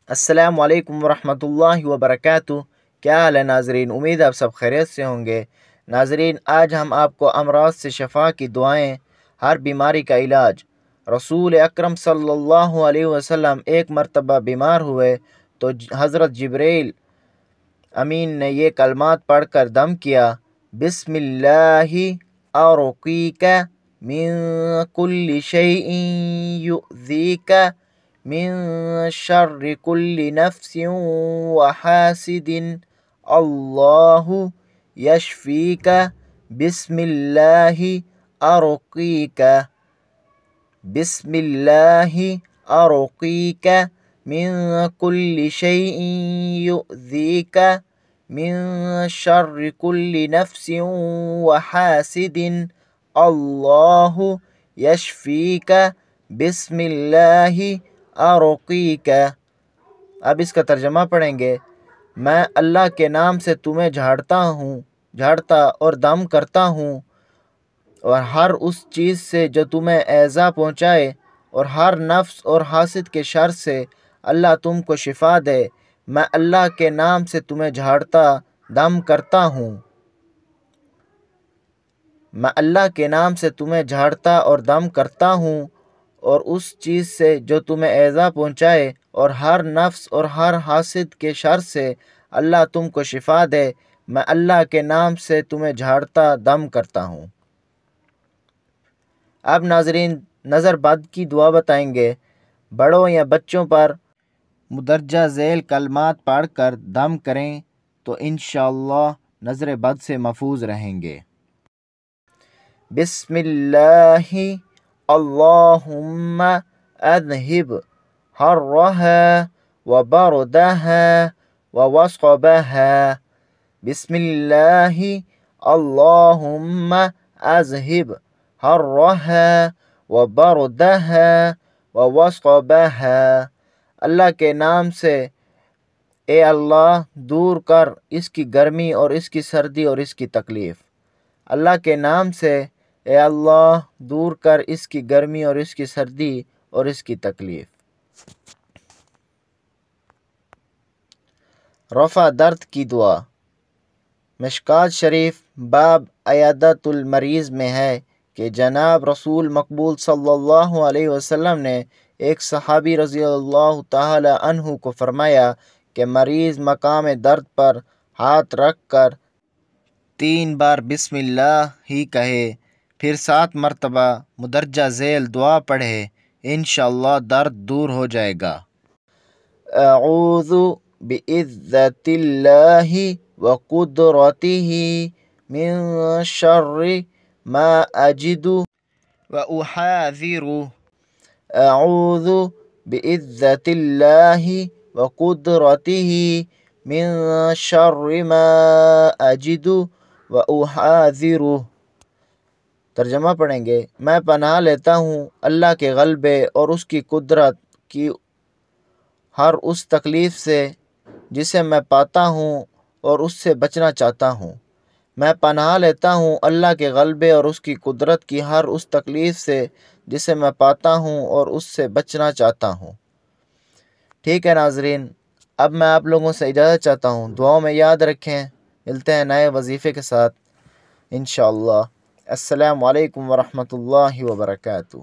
السلام علیکم ورحمۃ اللہ وبرکاتہ۔ کیا حال ہے ناظرین؟ امید ہے آپ سب خیریت سے ہوں گے۔ ناظرین، آج ہم آپ کو امراض سے شفا کی دعائیں، ہر بیماری کا علاج۔ رسول اکرم صلی اللہ علیہ وسلم ایک مرتبہ بیمار ہوئے تو حضرت جبرائیل امین نے یہ کلمات پڑھ کر دم کیا: بسم اللہ ارقیک من کل شیء یؤذیک من شر کل نفس وحاسد اللہ یشفیک بسم اللہ ارقیک بسم اللہ ارقیک من کل شیء یؤذیک من شر کل نفس وحاسد اللہ یشفیک بسم اللہ ارقیک۔ اب اس کا ترجمہ پڑھیں گے۔ میں اللہ کے نام سے تمہیں جھاڑتا اور دم کرتا ہوں، اور ہر اس چیز سے جو تمہیں ایذا پہنچائے، اور ہر نفس اور حاسد کے شر سے اللہ تم کو شفا دے۔ میں اللہ کے نام سے تمہیں جھاڑتا دم کرتا ہوں۔ میں اللہ کے نام سے تمہیں جھاڑتا اور دم کرتا ہوں، اور اس چیز سے جو تمہیں ایذا پہنچائے، اور ہر نفس اور ہر حاسد کے شر سے اللہ تم کو شفا دے۔ میں اللہ کے نام سے تمہیں جھاڑتا دم کرتا ہوں۔ اب ناظرین، نظر بد کی دعا بتائیں گے۔ بڑوں یا بچوں پر مدرجہ ذیل کلمات پڑھ کر دم کریں تو انشاءاللہ نظر بد سے محفوظ رہیں گے۔ بسم اللہ اللہم اذہب حرہا وبردہا ووصبہا۔ بسم اللہ اللہم اذہب حرہا وبردہا ووصبہا۔ اللہ کے نام سے اے اللہ دور کر اس کی گرمی اور اس کی سردی اور اس کی تکلیف۔ اللہ کے نام سے اے اللہ دور کر اس کی گرمی اور اس کی سردی اور اس کی تکلیف۔ رفع درد کی دعا۔ مشکوٰۃ شریف باب عیادۃ المریض میں ہے کہ جناب رسول مقبول صلی اللہ علیہ وسلم نے ایک صحابی رضی اللہ تعالی عنہ کو فرمایا کہ مریض مقام درد پر ہاتھ رکھ کر 3 بار بسم اللہ ہی کہے، پھر 7 مرتبہ مدرجہ ذیل دعا پڑھے، انشاءاللہ درد دور ہو جائے گا۔ اعوذ بعزت اللہ وقدرتہ من شر ما اجد واحاذر۔ اعوذ بعزت اللہ وقدرتہ من شر ما اجد واحاذر۔ ترجمہ پڑھیں گے۔ میں پناہ لیتا ہوں اللہ کے غلبے اور اس کی قدرت کی ہر اس تکلیف سے جسے میں پاتا ہوں اور اس سے بچنا چاہتا ہوں۔ میں پناہ لیتا ہوں اللہ کے غلبے اور اس کی قدرت کی ہر اس تکلیف سے جسے میں پاتا ہوں اور اس سے بچنا چاہتا ہوں۔ ٹھیک ہے ناظرین، اب میں آپ لوگوں سے اجازت چاہتا ہوں۔ دعاؤں میں یاد رکھیں۔ ملتے ہیں نئے وظیفے کے ساتھ انشاءاللہ۔ السلام علیکم ورحمۃ اللہ وبرکاتہ۔